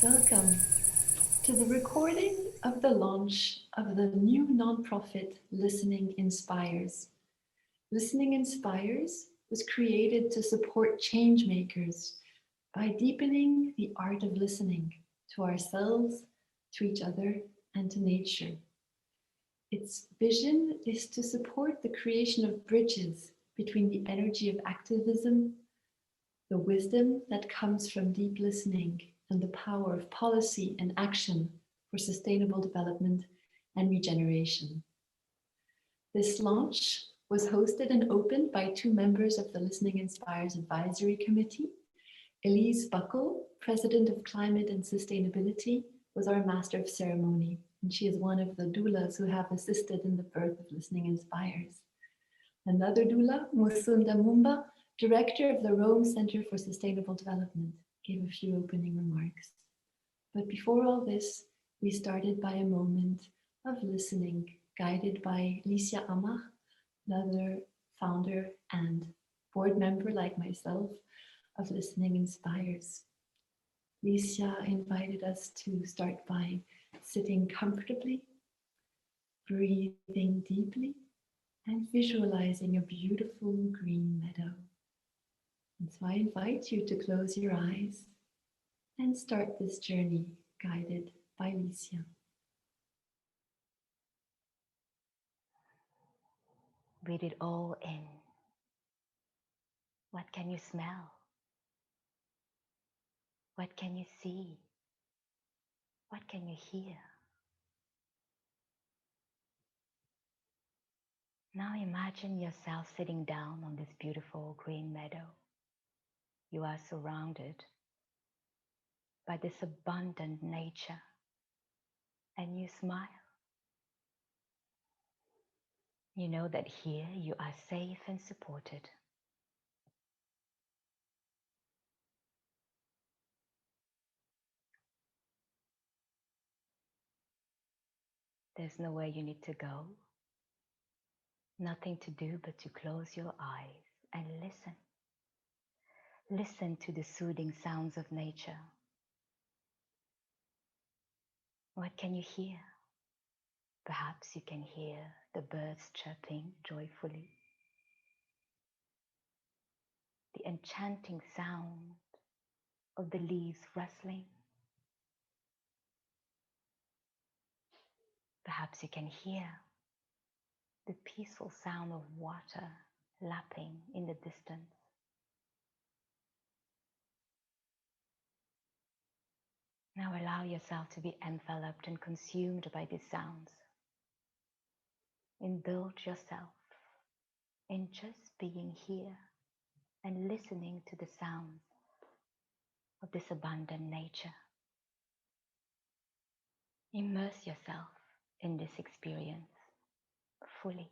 Welcome to the recording of the launch of the new nonprofit Listening Inspires. Listening Inspires was created to support change makers by deepening the art of listening to ourselves, to each other, and to nature. Its vision is to support the creation of bridges between the energy of activism, the wisdom that comes from deep listening, and the power of policy and action for sustainable development and regeneration. This launch was hosted and opened by two members of the Listening Inspires Advisory Committee. Elise Buckle, President of Climate and Sustainability, was our Master of Ceremony, and she is one of the doulas who have assisted in the birth of Listening Inspires. Another doula, Musunda Mumba, Director of the Rome Center for Sustainable Development, gave a few opening remarks. But before all this, we started by a moment of listening, guided by Licia Amach, another founder and board member like myself of Listening Inspires. Licia invited us to start by sitting comfortably, breathing deeply, and visualizing a beautiful green meadow. And so I invite you to close your eyes and start this journey guided by Licia. Breathe it all in. What can you smell? What can you see? What can you hear? Now imagine yourself sitting down on this beautiful green meadow. You are surrounded by this abundant nature, and you smile. You know that here you are safe and supported. There's nowhere you need to go, nothing to do but to close your eyes and listen. Listen to the soothing sounds of nature. What can you hear? Perhaps you can hear the birds chirping joyfully, the enchanting sound of the leaves rustling. Perhaps you can hear the peaceful sound of water lapping in the distance. Now allow yourself to be enveloped and consumed by these sounds. Indulge yourself in just being here and listening to the sounds of this abundant nature. Immerse yourself in this experience fully.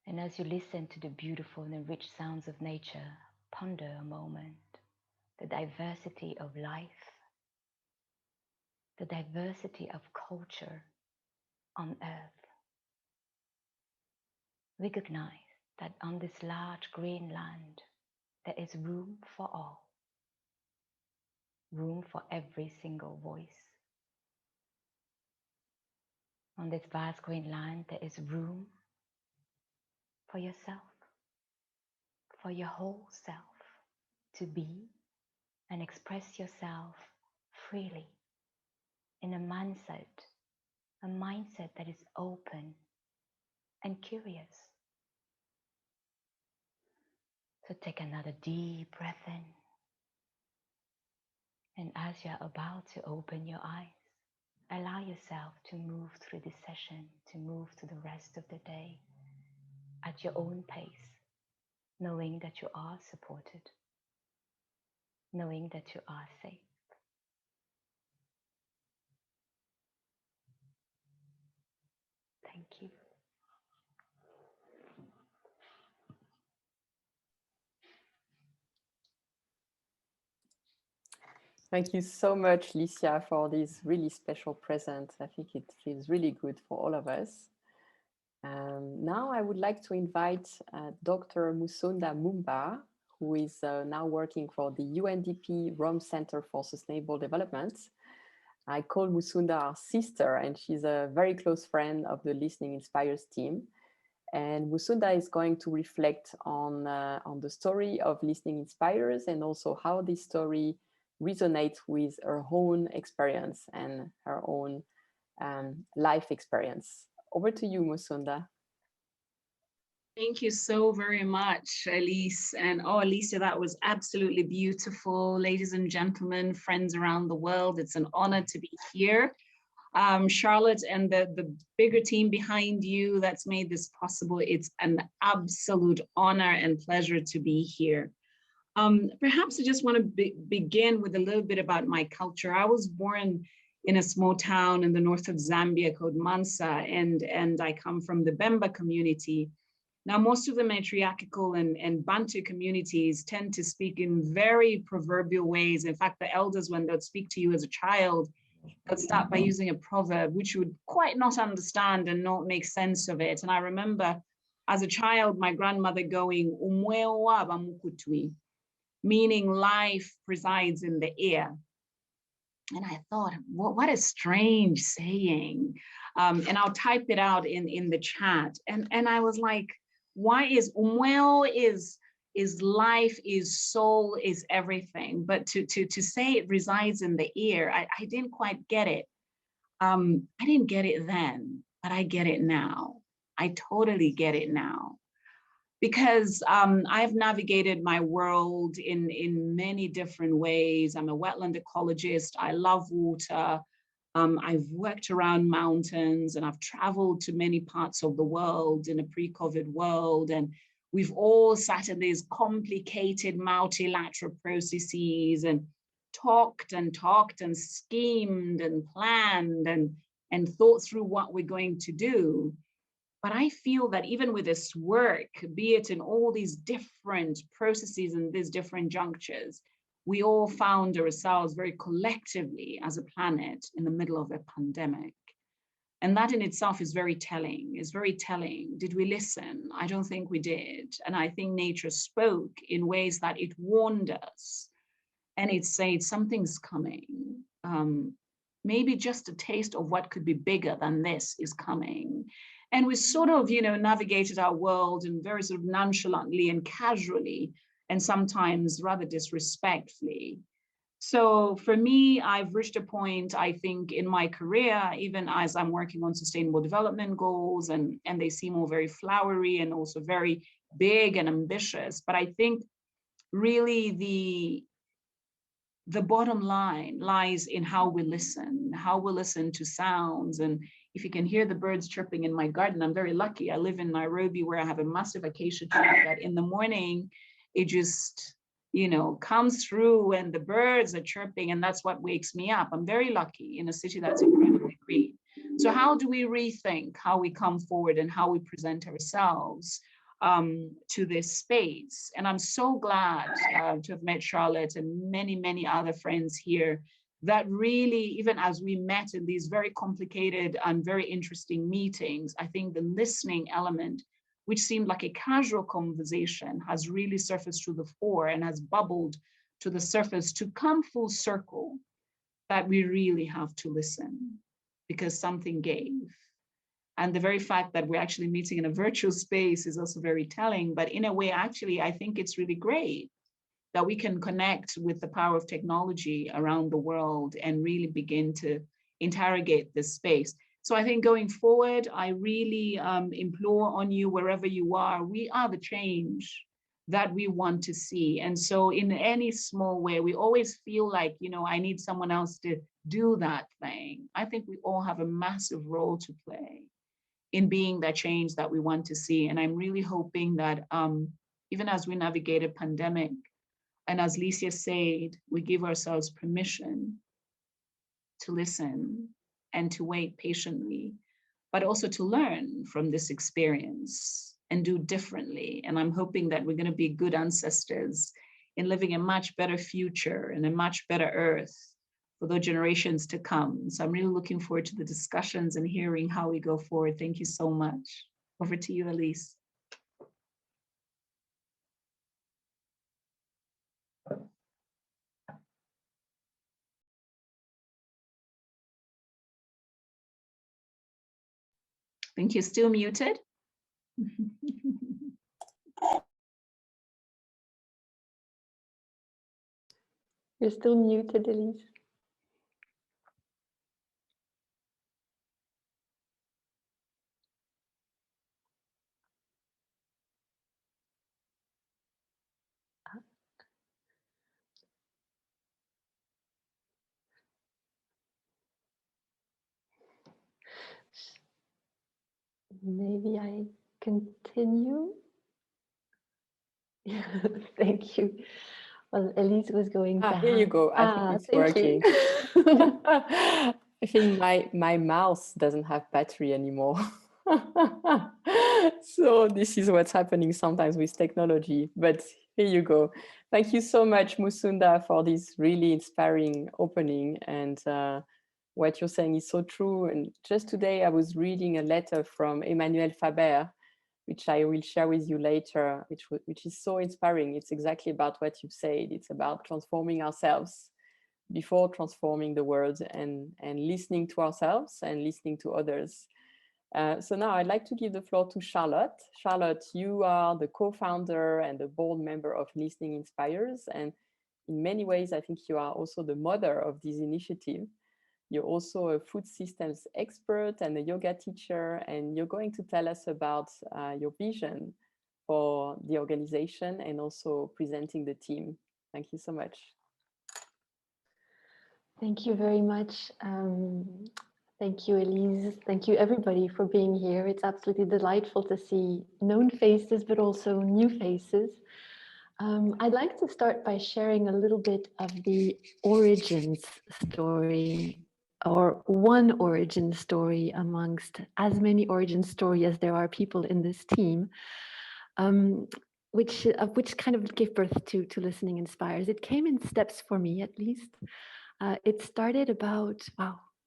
And as you listen to the beautiful and rich sounds of nature, ponder a moment the diversity of life, the diversity of culture on earth. Recognize that on this large green land, there is room for all, room for every single voice. On this vast green land, there is room for yourself, for your whole self to be and express yourself freely in a mindset that is open and curious. So take another deep breath in. And as you're about to open your eyes, allow yourself to move through this session, to move to the rest of the day at your own pace, knowing that you are supported, knowing that you are safe. Thank you. Thank you so much, Licia, for this really special present. I think it feels really good for all of us. Now I would like to invite Dr. Musunda Mumba, who is now working for the UNDP Rome Center for Sustainable Development. I call Musunda our sister, and she's a very close friend of the Listening Inspires team. And Musunda is going to reflect on the story of Listening Inspires and also how this story resonates with her own experience and her own life experience. Over to you, Musunda. Thank you so very much, Elise. And oh, Alicia, that was absolutely beautiful. Ladies and gentlemen, friends around the world, it's an honor to be here. Charlotte and the bigger team behind you that's made this possible, it's an absolute honor and pleasure to be here. Perhaps I just want to begin with a little bit about my culture. I was born in a small town in the north of Zambia called Mansa, and I come from the Bemba community. Now, most of the matriarchal and Bantu communities tend to speak in very proverbial ways. In fact, the elders, when they'll speak to you as a child, they'll start by using a proverb, which you would quite not understand and not make sense of it. And I remember as a child, my grandmother going, "Umwewa bamukutwi," meaning life resides in the ear. And I thought, what a strange saying. And I'll type it out in the chat. And I was like, why is umweo is life, is soul, is everything. But to say it resides in the ear, I didn't quite get it. I didn't get it then, but I get it now. I totally get it now. Because I've navigated my world in many different ways. I'm a wetland ecologist. I love water. I've worked around mountains and I've traveled to many parts of the world in a pre-COVID world. And we've all sat in these complicated multilateral processes and talked and schemed and planned and thought through what we're going to do. But I feel that even with this work, be it in all these different processes and these different junctures, we all found ourselves very collectively as a planet in the middle of a pandemic. And that in itself is very telling, Did we listen? I don't think we did. And I think nature spoke in ways that it warned us. And it said, something's coming. Maybe just a taste of what could be bigger than this is coming. And we sort of, navigated our world in very sort of nonchalantly and casually, and sometimes rather disrespectfully. So for me, I've reached a point, I think, in my career, even as I'm working on sustainable development goals, and they seem all very flowery and also very big and ambitious. But I think really the bottom line lies in how we listen to sounds. And if you can hear the birds chirping in my garden, I'm very lucky. I live in Nairobi where I have a massive acacia tree that in the morning, it just, comes through and the birds are chirping and that's what wakes me up. I'm very lucky in a city that's incredibly green. So how do we rethink how we come forward and how we present ourselves to this space? And I'm so glad to have met Charlotte and many, many other friends here that really, even as we met in these very complicated and very interesting meetings, I think the listening element, which seemed like a casual conversation, has really surfaced to the fore and has bubbled to the surface to come full circle that we really have to listen because something gave. And the very fact that we're actually meeting in a virtual space is also very telling. But in a way, actually, I think it's really great that we can connect with the power of technology around the world and really begin to interrogate this space. So I think going forward, I really implore on you, wherever you are, we are the change that we want to see. And so in any small way, we always feel like, I need someone else to do that thing. I think we all have a massive role to play in being that change that we want to see. And I'm really hoping that even as we navigate a pandemic, and as Licia said, we give ourselves permission to listen and to wait patiently but also to learn from this experience and do differently. And I'm hoping that we're going to be good ancestors in living a much better future and a much better earth for the generations to come. So I'm really looking forward to the discussions and hearing how we go forward. Thank you so much. Over to you, Elise. I think you're still muted. You're still muted, Elise. Maybe I continue. Thank you. Well, Elise was going to Here you go. I think it's working. I think my mouse doesn't have battery anymore. So this is what's happening sometimes with technology, but here you go. Thank you so much, Musunda, for this really inspiring opening. And what you're saying is so true. And just today I was reading a letter from Emmanuel Faber, which I will share with you later, which is so inspiring. It's exactly about what you've said. It's about transforming ourselves before transforming the world, and listening to ourselves and listening to others. So now I'd like to give the floor to Charlotte. Charlotte, you are the co-founder and the board member of Listening Inspires. And in many ways, I think you are also the mother of this initiative. You're also a food systems expert and a yoga teacher, and you're going to tell us about your vision for the organization and also presenting the team. Thank you so much. Thank you very much. Thank you, Elise. Thank you, everybody, for being here. It's absolutely delightful to see known faces, but also new faces. I'd like to start by sharing a little bit of the origins story, or one origin story amongst as many origin stories as there are people in this team, which kind of gave birth to Listening Inspires. It came in steps for me, at least. It started about,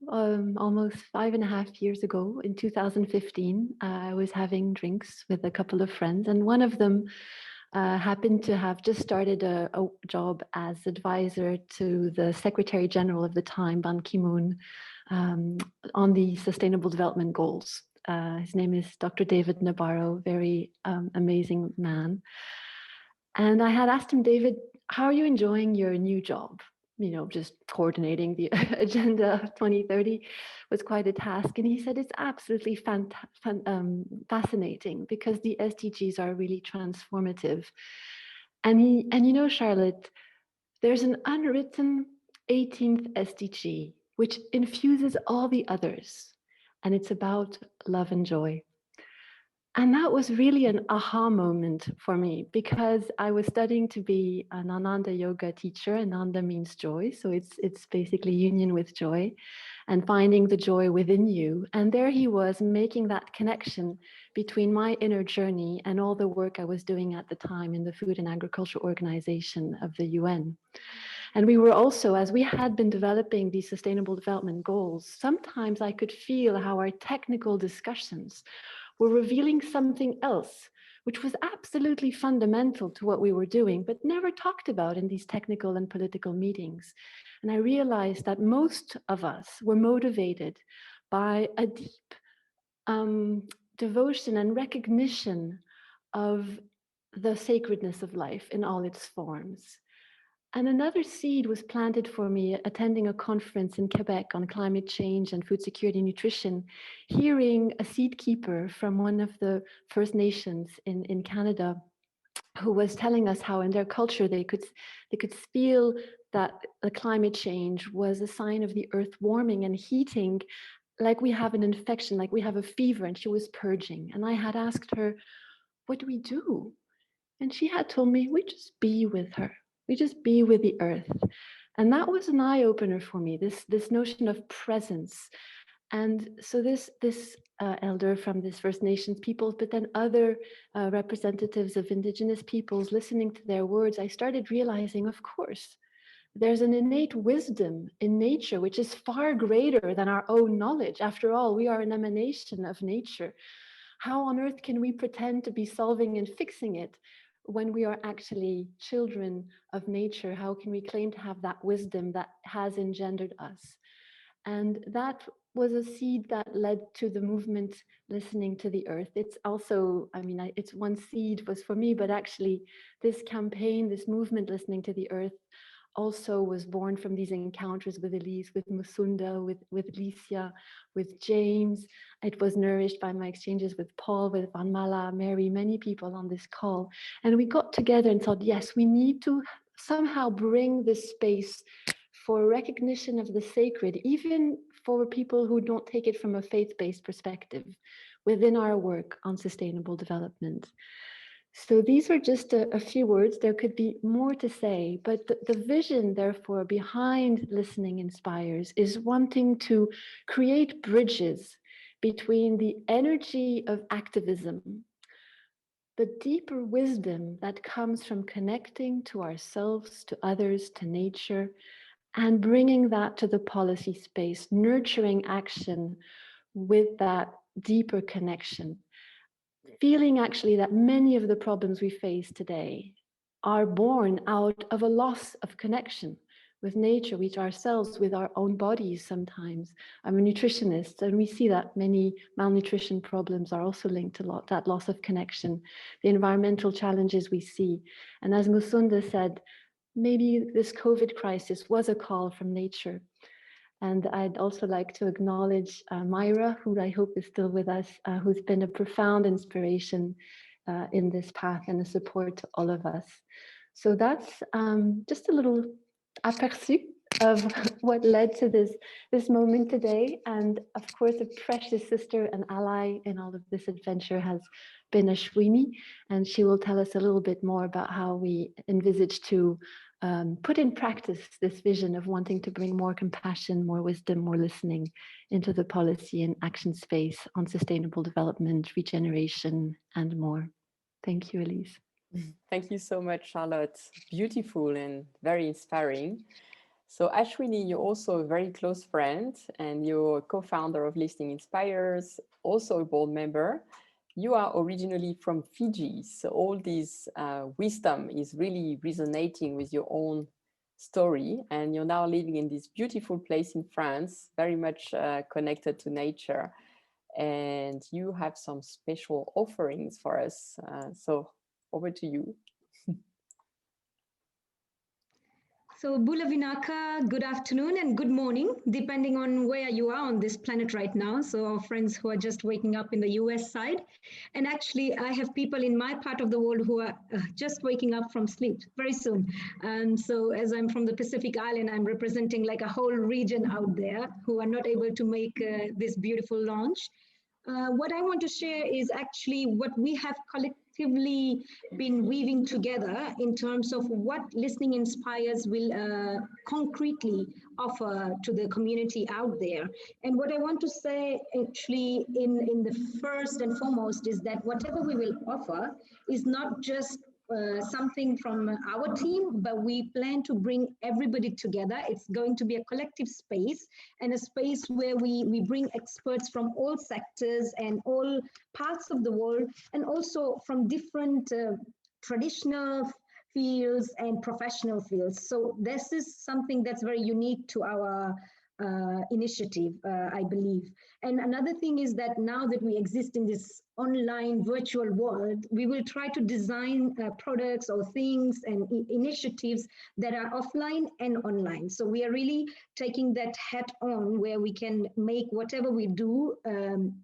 almost 5.5 years ago in 2015. I was having drinks with a couple of friends, and one of them happened to have just started a job as advisor to the Secretary General of the time, Ban Ki-moon, on the Sustainable Development Goals. His name is Dr. David Nabarro, very amazing man. And I had asked him, David, how are you enjoying your new job? You know, just coordinating the agenda of 2030 was quite a task. And he said, it's absolutely fascinating because the SDGs are really transformative. And you know, Charlotte, there's an unwritten 18th SDG, which infuses all the others. And it's about love and joy. And that was really an aha moment for me, because I was studying to be an Ananda yoga teacher. Ananda means joy. So it's basically union with joy and finding the joy within you. And there he was making that connection between my inner journey and all the work I was doing at the time in the Food and Agriculture Organization of the UN. And we were also, as we had been developing these Sustainable Development Goals, sometimes I could feel how our technical discussions were revealing something else, which was absolutely fundamental to what we were doing, but never talked about in these technical and political meetings. And I realized that most of us were motivated by a deep devotion and recognition of the sacredness of life in all its forms. And another seed was planted for me attending a conference in Quebec on climate change and food security and nutrition, hearing a seed keeper from one of the First Nations in Canada, who was telling us how in their culture they could feel that the climate change was a sign of the earth warming and heating, like we have an infection, like we have a fever, and she was purging. And I had asked her, what do we do? And she had told me, we just be with her. We just be with the earth. And that was an eye-opener for me, this notion of presence And so this elder from this First Nations peoples, but then other representatives of Indigenous peoples, listening to their words, I started realizing, of course, there's an innate wisdom in nature which is far greater than our own knowledge. After all, we are an emanation of nature. How on earth can we pretend to be solving and fixing it when we are actually children of nature? How can we claim to have that wisdom that has engendered us? And that was a seed that led to the movement Listening to the Earth. It's also, I mean, it's one seed was for me, but actually this campaign, this movement Listening to the Earth also was born from these encounters with Elise, with Musunda, with Licia, with James. It was nourished by my exchanges with Paul, with Van Mala, Mary, many people on this call. And we got together and thought, yes, we need to somehow bring this space for recognition of the sacred, even for people who don't take it from a faith-based perspective within our work on sustainable development. So these are just a few words. There could be more to say, but the vision, therefore, behind Listening Inspires is wanting to create bridges between the energy of activism, the deeper wisdom that comes from connecting to ourselves, to others, to nature, and bringing that to the policy space, nurturing action with that deeper connection. Feeling actually that many of the problems we face today are born out of a loss of connection with nature, with ourselves, with our own bodies sometimes. I'm a nutritionist, and we see that many malnutrition problems are also linked to that loss of connection, the environmental challenges we see. And as Musunda said, maybe this COVID crisis was a call from nature. And I'd also like to acknowledge Myra, who I hope is still with us, who's been a profound inspiration in this path and a support to all of us. So that's just a little aperçu of what led to this moment today. And of course, a precious sister and ally in all of this adventure has been Ashwini, and she will tell us a little bit more about how we envisage to put in practice this vision of wanting to bring more compassion, more wisdom, more listening into the policy and action space on sustainable development, regeneration, and more. Thank you, Elise. Thank you so much, Charlotte. Beautiful and very inspiring. So Ashwini, you're also a very close friend and you're co-founder of Listening Inspires, also a board member. You are originally from Fiji, so all this wisdom is really resonating with your own story, and you're now living in this beautiful place in France, very much connected to nature, and you have some special offerings for us. So over to you. So Bula Vinaka, good afternoon and good morning, depending on where you are on this planet right now. So our friends who are just waking up in the US side. And actually, I have people in my part of the world who are just waking up from sleep very soon. So as I'm from the Pacific Island, I'm representing like a whole region out there who are not able to make this beautiful launch. What I want to share is actually what we have collectively been weaving together in terms of what Listening Inspires will concretely offer to the community out there. And what I want to say actually in the first and foremost is that whatever we will offer is not just something from our team, but we plan to bring everybody together. It's going to be a collective space and a space where we bring experts from all sectors and all parts of the world, and also from different traditional fields and professional fields. So this is something that's very unique to our initiative, I believe. And another thing is that now that we exist in this online virtual world, we will try to design products or things and initiatives that are offline and online. So we are really taking that hat on where we can make whatever we do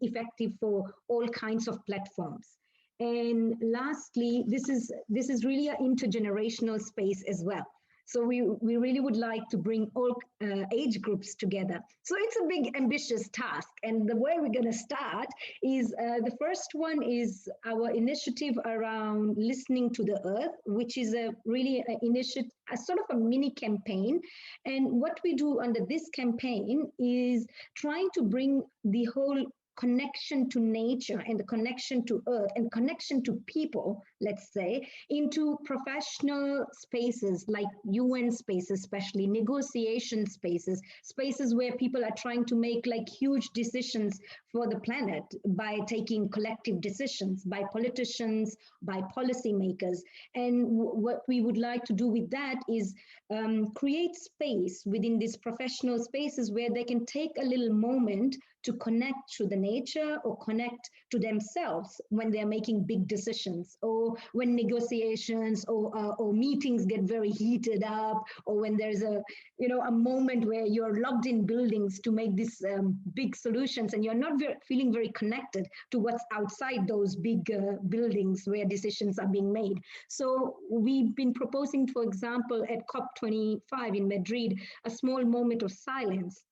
effective for all kinds of platforms. And lastly, this is really an intergenerational space as well. So we really would like to bring all age groups together. So it's a big, ambitious task. And the way we're going to start is the first one is our initiative around listening to the earth, which is a really initiative, a sort of a mini campaign. And what we do under this campaign is trying to bring the whole connection to nature and the connection to earth and connection to people, let's say, into professional spaces like UN spaces, especially negotiation spaces, spaces where people are trying to make like huge decisions for the planet by taking collective decisions by politicians, by policymakers. And what we would like to do with that is create space within these professional spaces where they can take a little moment to connect to the nature or connect to themselves when they're making big decisions, or when negotiations or meetings get very heated up, or when there's a moment where you're locked in buildings to make these big solutions and you're not feeling very connected to what's outside those big buildings where decisions are being made. So we've been proposing, for example, at COP25 in Madrid, a small moment of silence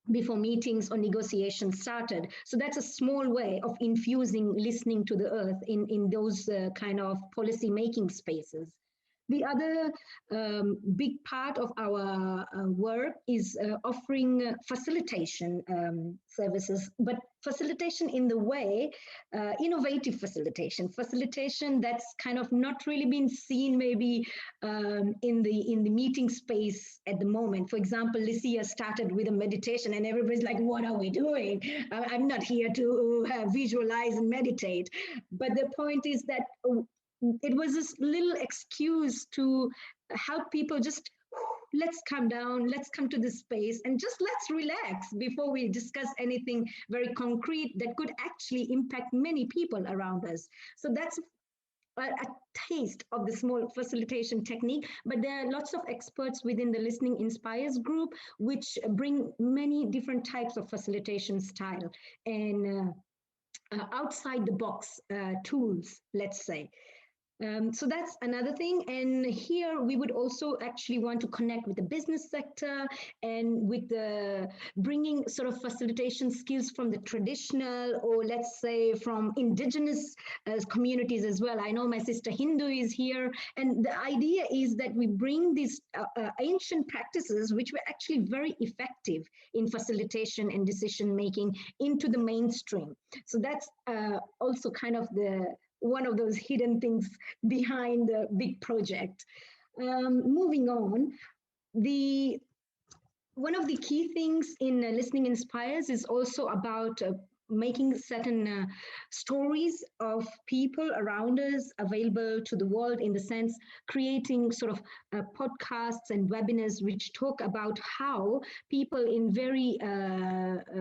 before meetings or negotiations started. So that's a small way of infusing listening to the earth in those kind of policy making spaces. The other big part of our work is offering facilitation services, but facilitation in the way, innovative facilitation that's kind of not really been seen maybe in the meeting space at the moment. For example, Licia started with a meditation and everybody's like, what are we doing? I'm not here to visualize and meditate. But the point is that it was this little excuse to help people just, let's calm down, let's come to this space and just let's relax before we discuss anything very concrete that could actually impact many people around us. So that's a taste of the small facilitation technique, but there are lots of experts within the Listening Inspires group, which bring many different types of facilitation style and outside the box tools, let's say. So that's another thing. And here we would also actually want to connect with the business sector and with the bringing sort of facilitation skills from the traditional, or let's say from indigenous communities as well. I know my sister Hindu is here. And the idea is that we bring these ancient practices, which were actually very effective in facilitation and decision making, into the mainstream. So that's also kind of one of those hidden things behind the big project. Moving on, one of the key things in Listening Inspires is also about making certain stories of people around us available to the world, in the sense creating sort of podcasts and webinars which talk about how people in very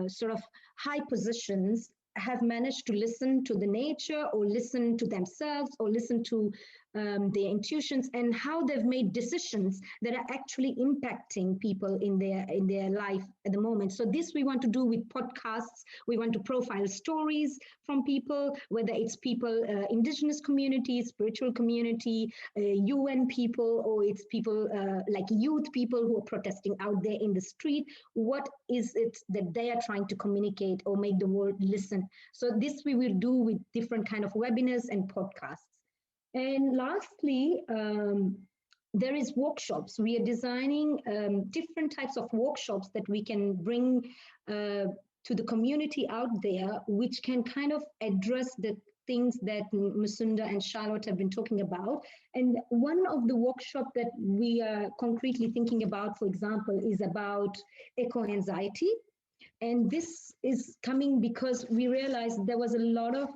sort of high positions have managed to listen to the nature, or listen to themselves, or listen to their intuitions, and how they've made decisions that are actually impacting people in their life at the moment. So this we want to do with podcasts. We want to profile stories from people, whether it's people, indigenous communities, spiritual community, UN people, or it's people like youth people who are protesting out there in the street. What is it that they are trying to communicate or make the world listen? So this we will do with different kind of webinars and podcasts. And lastly, there is workshops. We are designing different types of workshops that we can bring to the community out there, which can kind of address the things that Musunda and Charlotte have been talking about. And one of the workshops that we are concretely thinking about, for example, is about eco-anxiety. And this is coming because we realized there was a lot of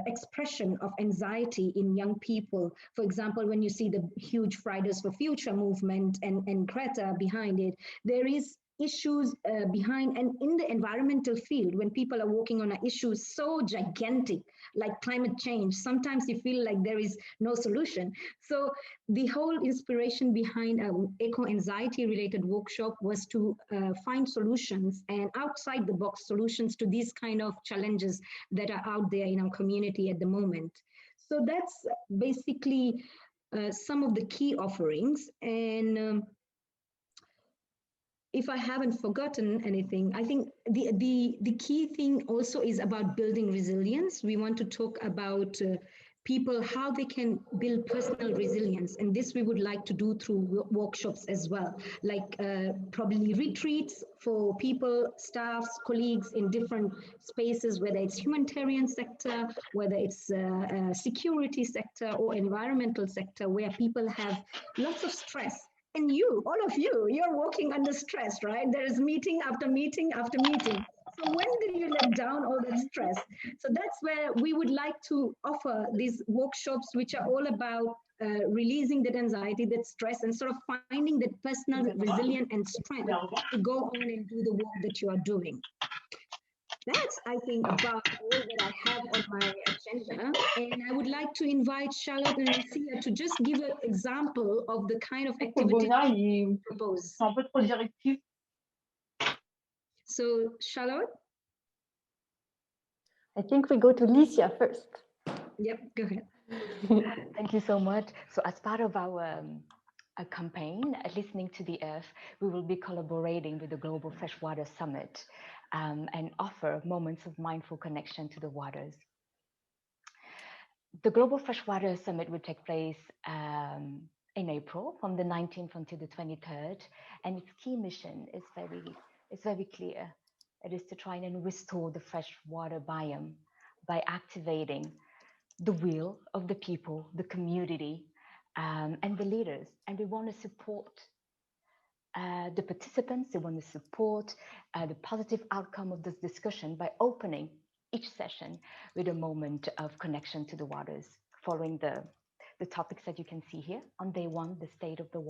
expression of anxiety in young people. For example, when you see the huge Fridays for Future movement and Greta behind it, there is issues behind, and in the environmental field, when people are working on an issue so gigantic like climate change, sometimes you feel like there is no solution. So the whole inspiration behind an eco-anxiety related workshop was to find solutions, and outside the box solutions to these kind of challenges that are out there in our community at the moment. So that's basically some of the key offerings. And if I haven't forgotten anything, I think the key thing also is about building resilience. We want to talk about people, how they can build personal resilience. And this we would like to do through workshops as well, like probably retreats for people, staffs, colleagues in different spaces, whether it's humanitarian sector, whether it's security sector or environmental sector, where people have lots of stress. And you, all of you, you're working under stress, right? There is meeting after meeting after meeting. So when did you let down all that stress? So that's where we would like to offer these workshops, which are all about releasing that anxiety, that stress, and sort of finding that personal resilience and strength to go on and do the work that you are doing. That's, I think, about all that I have on my agenda. And I would like to invite Charlotte and Lucia to just give an example of the kind of activity we propose. C'est un peu trop directif. So, Charlotte? I think we go to Licia first. Yep, go ahead. Thank you so much. So as part of our a campaign, Listening to the Earth, we will be collaborating with the Global Freshwater Summit and offer moments of mindful connection to the waters. The Global Freshwater Summit will take place in April from the 19th until the 23rd, and its key mission is very clear. It is to try and restore the freshwater biome by activating the will of the people, the community, and the leaders. And we want to support the participants. We want to support the positive outcome of this discussion by opening each session with a moment of connection to the waters, following the topics that you can see here. On day 1, the state of the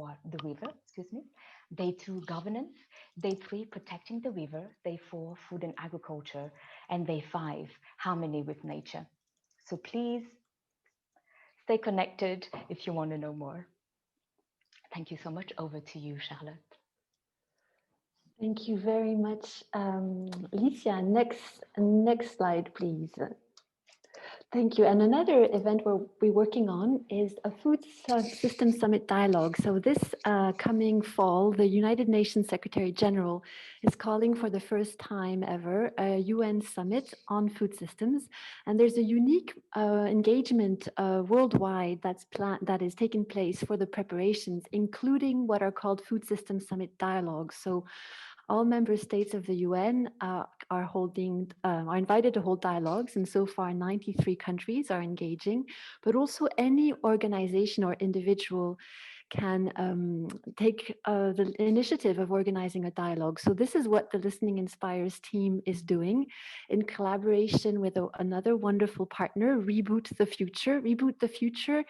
river, excuse me. Day 2, governance. Day 3, protecting the river. Day 4, food and agriculture. And day 5, harmony with nature. So please stay connected if you want to know more. Thank you so much. Over to you, Charlotte. Thank you very much, Licia. Next slide, please. Thank you. And another event we're working on is a Food System Summit Dialogue. So this coming fall, the United Nations Secretary General is calling for the first time ever a UN summit on food systems. And there's a unique engagement worldwide that is taking place for the preparations, including what are called Food System Summit Dialogues. So all member states of the UN are invited to hold dialogues, and so far 93 countries are engaging, but also any organization or individual can take the initiative of organizing a dialogue. So this is what the Listening Inspires team is doing in collaboration with another wonderful partner, Reboot the Future. Reboot the Future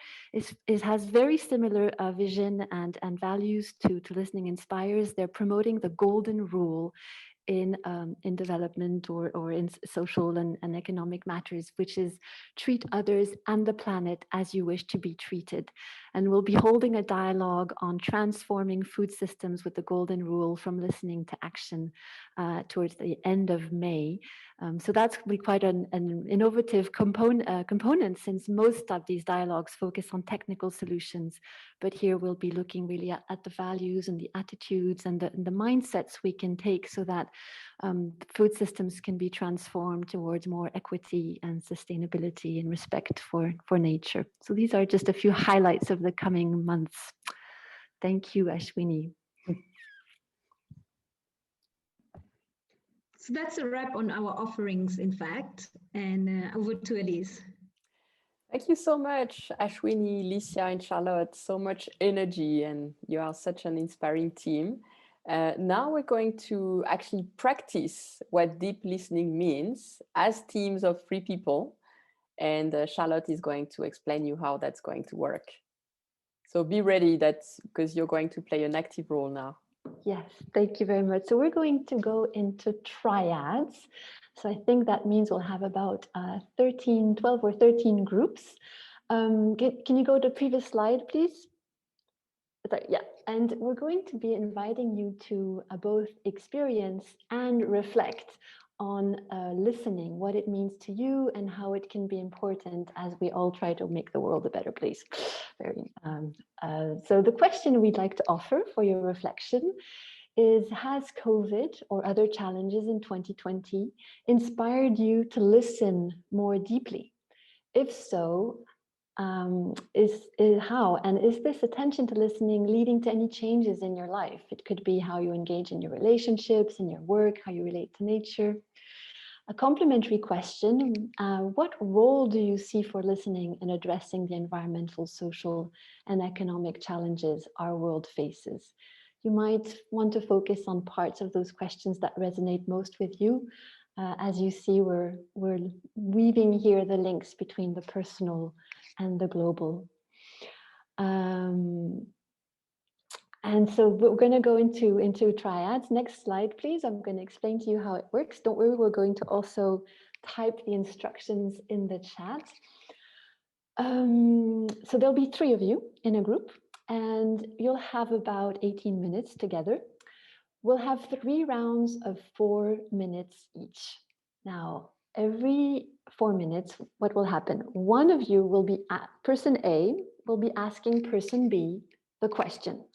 has very similar vision and values to Listening Inspires. They're promoting the golden rule in development or in social and economic matters, which is treat others and the planet as you wish to be treated. And we'll be holding a dialogue on transforming food systems with the golden rule from listening to action towards the end of May. So that's quite an innovative component, since most of these dialogues focus on technical solutions. But here we'll be looking really at the values and the attitudes and the mindsets we can take so that food systems can be transformed towards more equity and sustainability and respect for nature. So these are just a few highlights of the coming months. Thank you, Ashwini. So that's a wrap on our offerings, in fact, and over to Elise. Thank you so much, Ashwini, Licia, and Charlotte. So much energy, and you are such an inspiring team. Now we're going to actually practice what deep listening means as teams of 3 people. And Charlotte is going to explain you how that's going to work. So be ready, because you're going to play an active role now. Yes, thank you very much. So we're going to go into triads. So I think that means we'll have about 12 or 13 groups. Can you go to the previous slide, please? Yeah, and we're going to be inviting you to both experience and reflect on listening, what it means to you and how it can be important as we all try to make the world a better place. So the question we'd like to offer for your reflection is, has COVID or other challenges in 2020 inspired you to listen more deeply? If so, is how, and is this attention to listening leading to any changes in your life? It could be how you engage in your relationships, in your work, how you relate to nature. A complementary question, what role do you see for listening in addressing the environmental, social, and economic challenges our world faces? You might want to focus on parts of those questions that resonate most with you. As you see, we're weaving here the links between the personal and the global. And so we're going to go into triads. Next slide, please. I'm going to explain to you how it works. Don't worry, we're going to also type the instructions in the chat. So there'll be 3 of you in a group, and you'll have about 18 minutes together. We'll have 3 rounds of 4 minutes each. Now, every 4 minutes, what will happen? One of you will be, person A will be asking person B the question,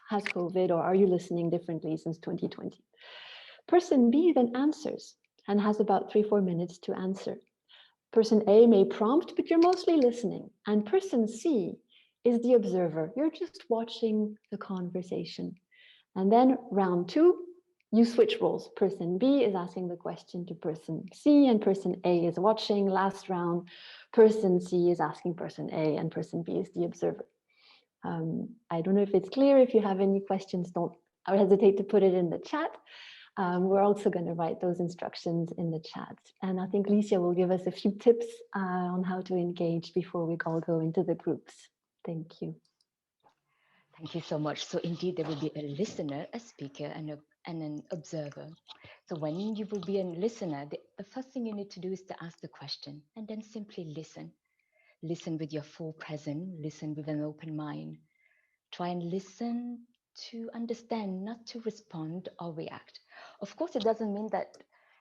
has COVID or are you listening differently since 2020? Person B then answers and has about 3-4 minutes to answer. Person A may prompt, but you're mostly listening. And person C is the observer. You're just watching the conversation. And then round 2, you switch roles. Person B is asking the question to person C and person A is watching. Last round, person C is asking person A and person B is the observer. I don't know if it's clear. If you have any questions, don't hesitate to put it in the chat. We're also going to write those instructions in the chat. And I think Licia will give us a few tips on how to engage before we all go into the groups. Thank you. Thank you so much. So indeed, there will be a listener, a speaker, and an observer. So when you will be a listener, the first thing you need to do is to ask the question and then simply listen. Listen with your full presence, listen with an open mind. Try and listen to understand, not to respond or react. Of course, it doesn't mean that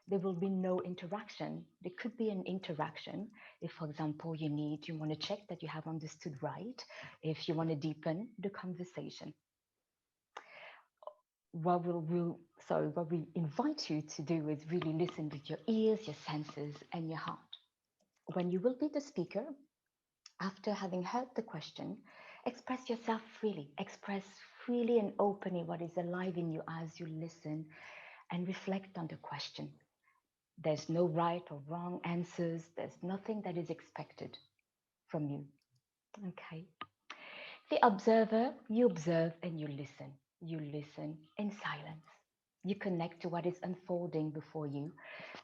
there will be no interaction. There could be an interaction. If, for example, you want to check that you have understood right, if you want to deepen the conversation. What we invite you to do is really listen with your ears, your senses, and your heart. When you will be the speaker, after having heard the question, express yourself freely. Express freely and openly what is alive in you as you listen and reflect on the question. There's no right or wrong answers. There's nothing that is expected from you. Okay. The observer, you observe and you listen. You listen in silence. You connect to what is unfolding before you,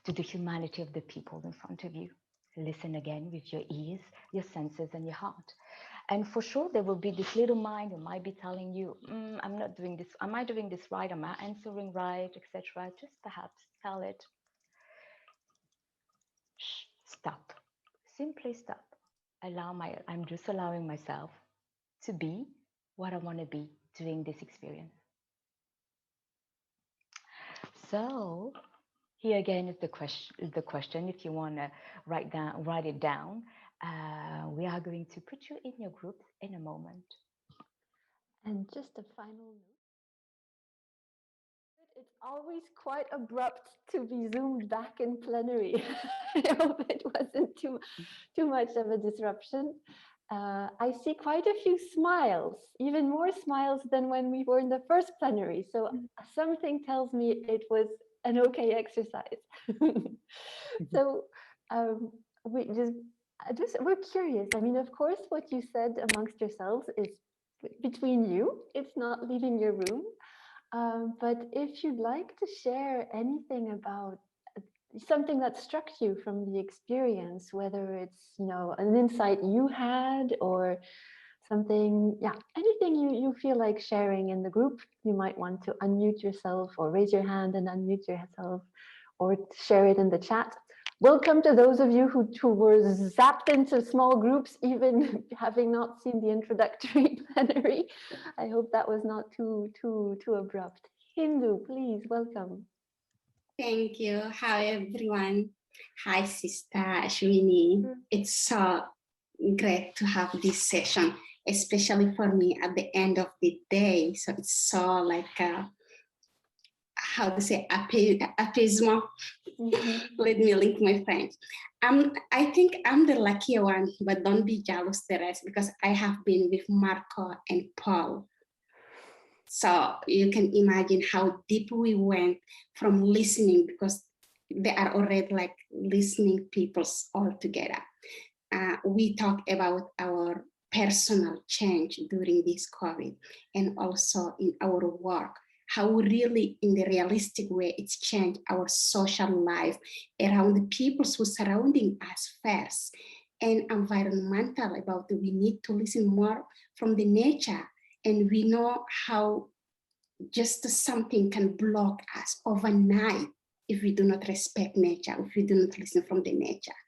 to the humanity of the people in front of you. Listen again with your ears, your senses, and your heart. And for sure, there will be this little mind who might be telling you, I'm not doing this. Am I doing this right? Am I answering right, etc.? Just perhaps tell it. Shh, stop. Simply stop. I'm just allowing myself to be what I want to be during this experience. So here again is the question. If you want to write it down, we are going to put you in your group in a moment. And just a final note. It's always quite abrupt to be zoomed back in plenary. I hope it wasn't too much of a disruption. I see quite a few smiles, even more smiles than when we were in the first plenary. So something tells me it was an okay exercise. So we're curious. I mean, of course, what you said amongst yourselves is between you. It's not leaving your room. But if you'd like to share anything about something that struck you from the experience, whether it's, an insight you had or something, anything you feel like sharing in the group, you might want to unmute yourself or raise your hand and unmute yourself or share it in the chat. Welcome to those of you who were zapped into small groups, even having not seen the introductory plenary. I hope that was not too abrupt. Hindu, please, welcome. Thank you. Hi, everyone. Hi, Sister Ashwini. It's so great to have this session, especially for me at the end of the day. So it's so like, how to say, appeasement. Let me link my friends. I think I'm the lucky one, but don't be jealous the rest because I have been with Marco and Paul. So you can imagine how deep we went from listening because they are already like listening peoples all together. We talk about our personal change during this COVID and also in our work, how really in the realistic way it's changed our social life around the peoples who surrounding us first, and environmental about we need to listen more from the nature. And we know how just something can block us overnight if we do not respect nature, if we do not listen from the nature.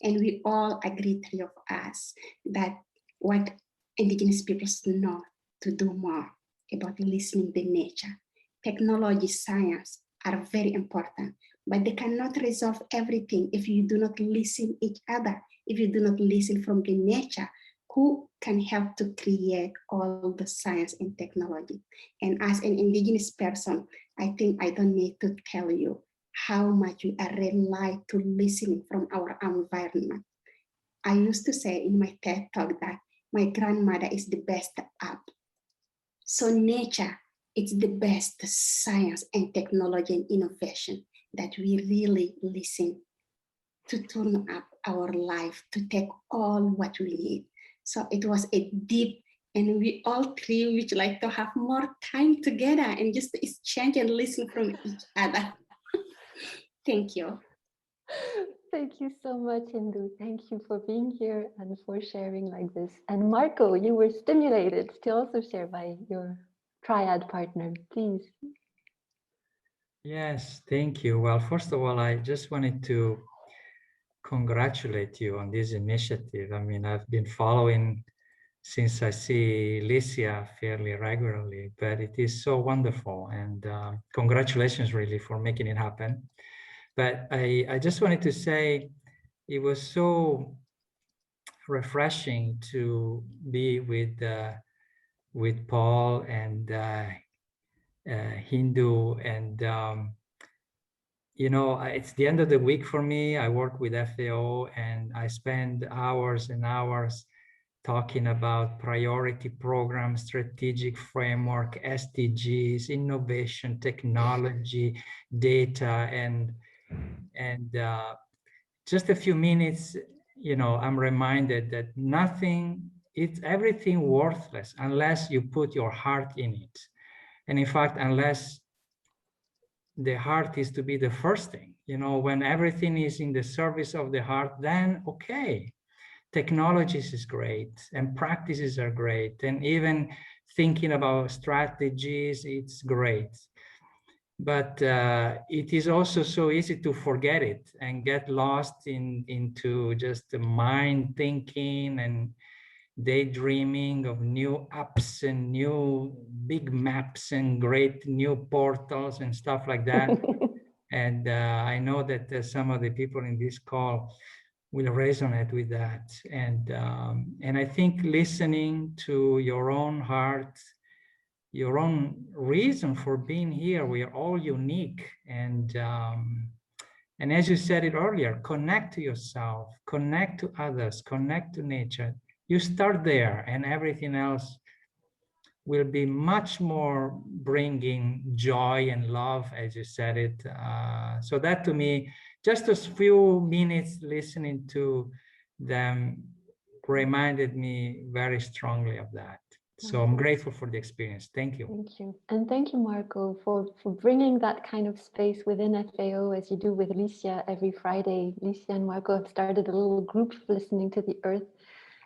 And we all agree, three of us, that what indigenous peoples know to do more about listening to nature. Technology, science are very important, but they cannot resolve everything if you do not listen each other, if you do not listen from the nature. Who can help to create all the science and technology? And as an indigenous person, I think I don't need to tell you how much we are rely to listening from our environment. I used to say in my TED talk that my grandmother is the best app. So nature, it's the best science and technology and innovation that we really listen to turn up our life, to take all what we need. So it was a deep, and we all three would like to have more time together and just exchange and listen from each other. Thank you. Thank you so much, Indu. Thank you for being here and for sharing like this. And Marco, you were stimulated to also share by your triad partner, please. Yes, thank you. Well, first of all, I just wanted to congratulate you on this initiative. I mean, I've been following since I see Licia fairly regularly, but it is so wonderful, and congratulations really for making it happen. But I just wanted to say it was so refreshing to be with Paul and Hindu, and you know, it's the end of the week for me. I work with FAO and I spend hours and hours talking about priority programs, strategic framework, SDGs, innovation, technology, data, and just a few minutes, you know, I'm reminded that it's everything worthless unless you put your heart in it. And in fact, unless the heart is to be the first thing, you know, when everything is in the service of the heart, then okay, technologies is great and practices are great. And even thinking about strategies, it's great. But it is also so easy to forget it and get lost into just the mind thinking and daydreaming of new apps and new big maps and great new portals and stuff like that. And I know that some of the people in this call will resonate with that. And I think listening to your own heart, your own reason for being here, we are all unique. And as you said it earlier, connect to yourself, connect to others, connect to nature. You start there and everything else will be much more bringing joy and love, as you said it. So that to me, just a few minutes listening to them reminded me very strongly of that. So I'm grateful for the experience. Thank you. Thank you. And thank you, Marco, for bringing that kind of space within FAO as you do with Licia every Friday. Licia and Marco have started a little group listening to the earth.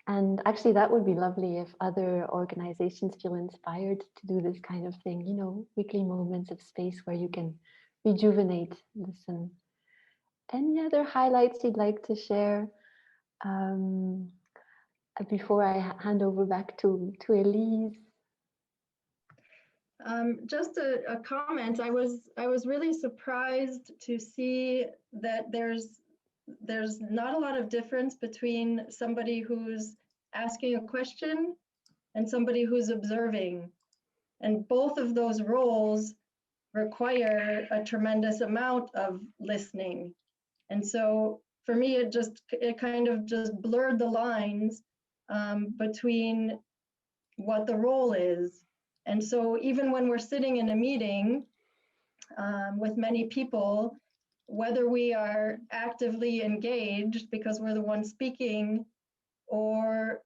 And actually, that would be lovely if other organizations feel inspired to do this kind of thing, you know, weekly moments of space where you can rejuvenate, listen. Any other highlights you'd like to share before I hand over back to Elise? Just a comment. I was really surprised to see that there's not a lot of difference between somebody who's asking a question and somebody who's observing. And both of those roles require a tremendous amount of listening. And so for me, it kind of just blurred the lines between what the role is. And so even when we're sitting in a meeting with many people, whether we are actively engaged because we're the one speaking, or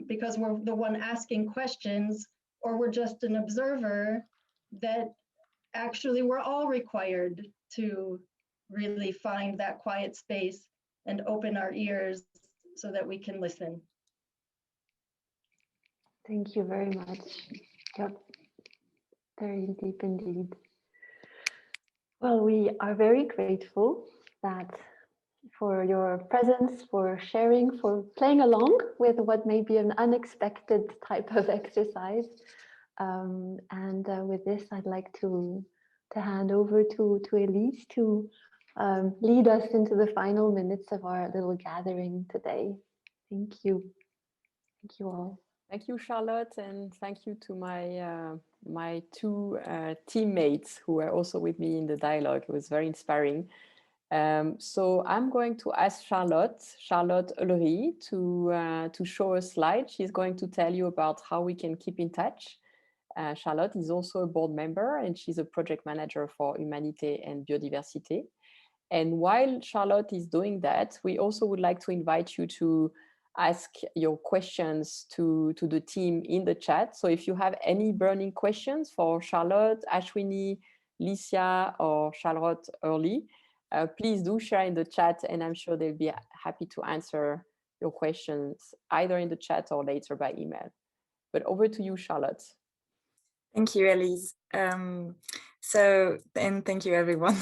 because we're the one asking questions, or we're just an observer, that actually we're all required to really find that quiet space and open our ears so that we can listen. Thank you very much. Yep. Very deep indeed. Well, we are very grateful that for your presence, for sharing, for playing along with what may be an unexpected type of exercise. With this, I'd like to hand over to Elise to lead us into the final minutes of our little gathering today. Thank you. Thank you all. Thank you, Charlotte, and thank you to my two teammates who were also with me in the dialogue. It was very inspiring. So I'm going to ask Charlotte Ulrich to show a slide. She's going to tell you about how we can keep in touch. Charlotte is also a board member, and she's a project manager for Humanité and Biodiversité. And while Charlotte is doing that, we also would like to invite you to ask your questions to the team in the chat. So if you have any burning questions for Charlotte, Ashwini, Licia, or Charlotte Early, please do share in the chat, and I'm sure they'll be happy to answer your questions either in the chat or later by email. But over to you, Charlotte. Thank you, Elise. And thank you, everyone.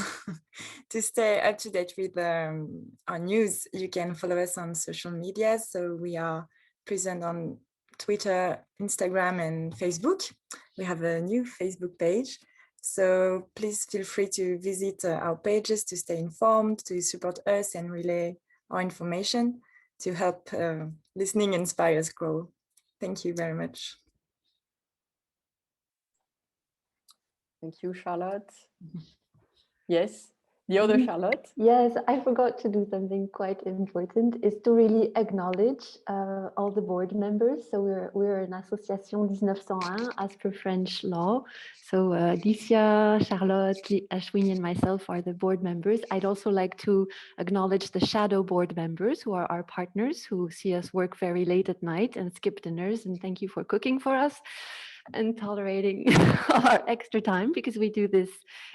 To stay up to date with our news, you can follow us on social media. So we are present on Twitter, Instagram, and Facebook. We have a new Facebook page. So please feel free to visit our pages to stay informed, to support us and relay our information to help listening inspire us grow. Thank you very much. Thank you, Charlotte. Yes, the other Charlotte. Yes, I forgot to do something quite important, is to really acknowledge all the board members. So we're an association 1901 as per French law. So Licia, Charlotte, Ashwini, and myself are the board members. I'd also like to acknowledge the shadow board members who are our partners, who see us work very late at night and skip dinners. And thank you for cooking for us and tolerating our extra time, because we do this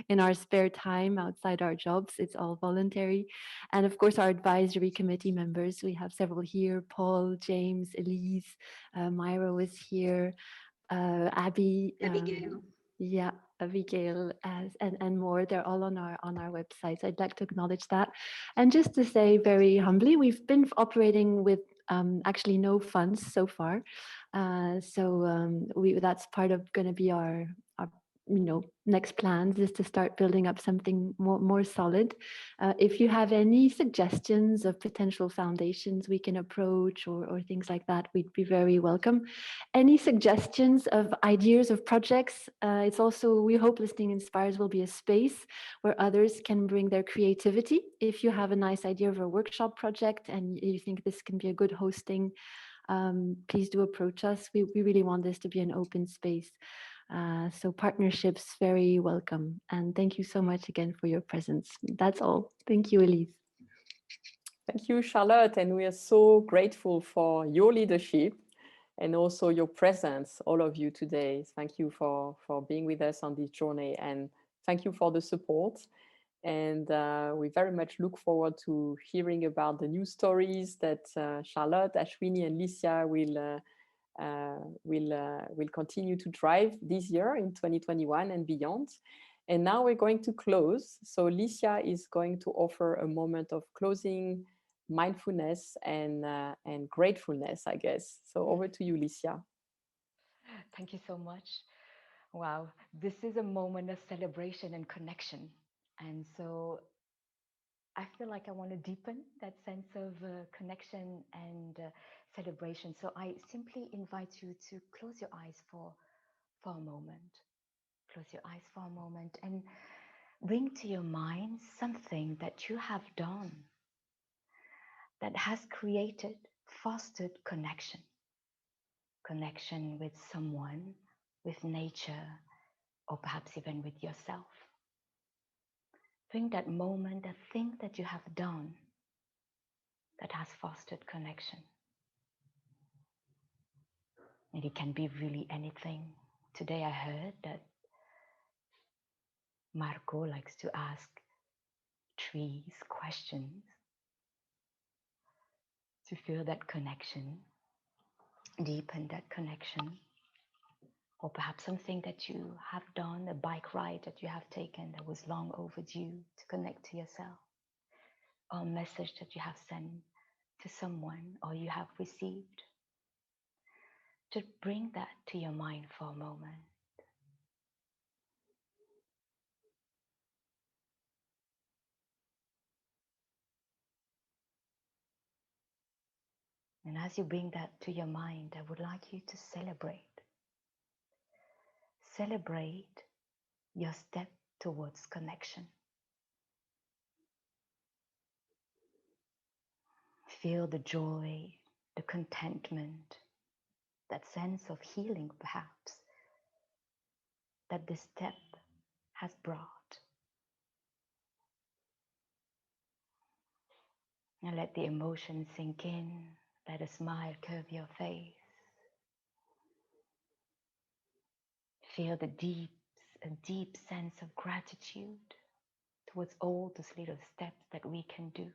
in our spare time outside our jobs. It's all voluntary. And of course, our advisory committee members, we have several here: Paul, James, Elise, Myra was here, Abby, Abigail. Yeah, Abigail, and more. They're all on our website. So I'd like to acknowledge that. And just to say very humbly, we've been operating with actually no funds so far. That's part of going to be our next plans, is to start building up something more solid. If you have any suggestions of potential foundations we can approach or things like that, we'd be very welcome. Any suggestions of ideas of projects? It's also, we hope Listening Inspires will be a space where others can bring their creativity. If you have a nice idea of a workshop project and you think this can be a good hosting, please do approach us. We really want this to be an open space. So partnerships, very welcome. And thank you so much again for your presence. That's all. Thank you, Elise. Thank you, Charlotte. And we are so grateful for your leadership and also your presence, all of you today. Thank you for being with us on this journey, and thank you for the support. And we very much look forward to hearing about the new stories that Charlotte, Ashwini, and Licia will continue to drive this year in 2021 and beyond. And now we're going to close. So Licia is going to offer a moment of closing mindfulness and gratefulness, I guess. So over to you, Licia. Thank you so much. Wow, this is a moment of celebration and connection. And so I feel like I want to deepen that sense of connection and celebration. So I simply invite you to close your eyes for a moment. Close your eyes for a moment and bring to your mind something that you have done that has created, fostered connection. Connection with someone, with nature, or perhaps even with yourself. Bring that moment, that thing that you have done that has fostered connection. And it can be really anything. Today I heard that Marco likes to ask trees questions to feel that connection, deepen that connection. Or perhaps something that you have done, a bike ride that you have taken that was long overdue to connect to yourself. Or a message that you have sent to someone or you have received. Just bring that to your mind for a moment. And as you bring that to your mind, I would like you to celebrate. Celebrate your step towards connection. Feel the joy, the contentment, that sense of healing perhaps, that this step has brought. And let the emotion sink in. Let a smile curve your face. Feel a deep sense of gratitude towards all those little steps that we can do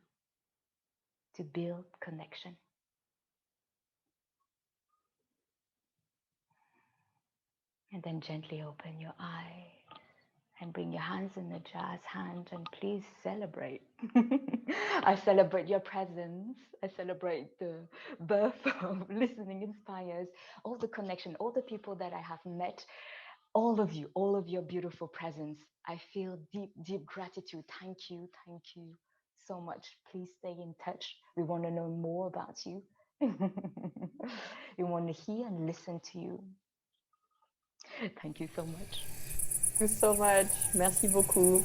to build connection. And then gently open your eyes and bring your hands in the jazz hand and please celebrate. I celebrate your presence. I celebrate the birth of Listening Inspires, all the connection, all the people that I have met, all of you, all of your beautiful presence. I feel deep gratitude. Thank you so much. Please stay in touch. We want to know more about you. We want to hear and listen to you. Thank you so much. Thank you so much. Merci beaucoup.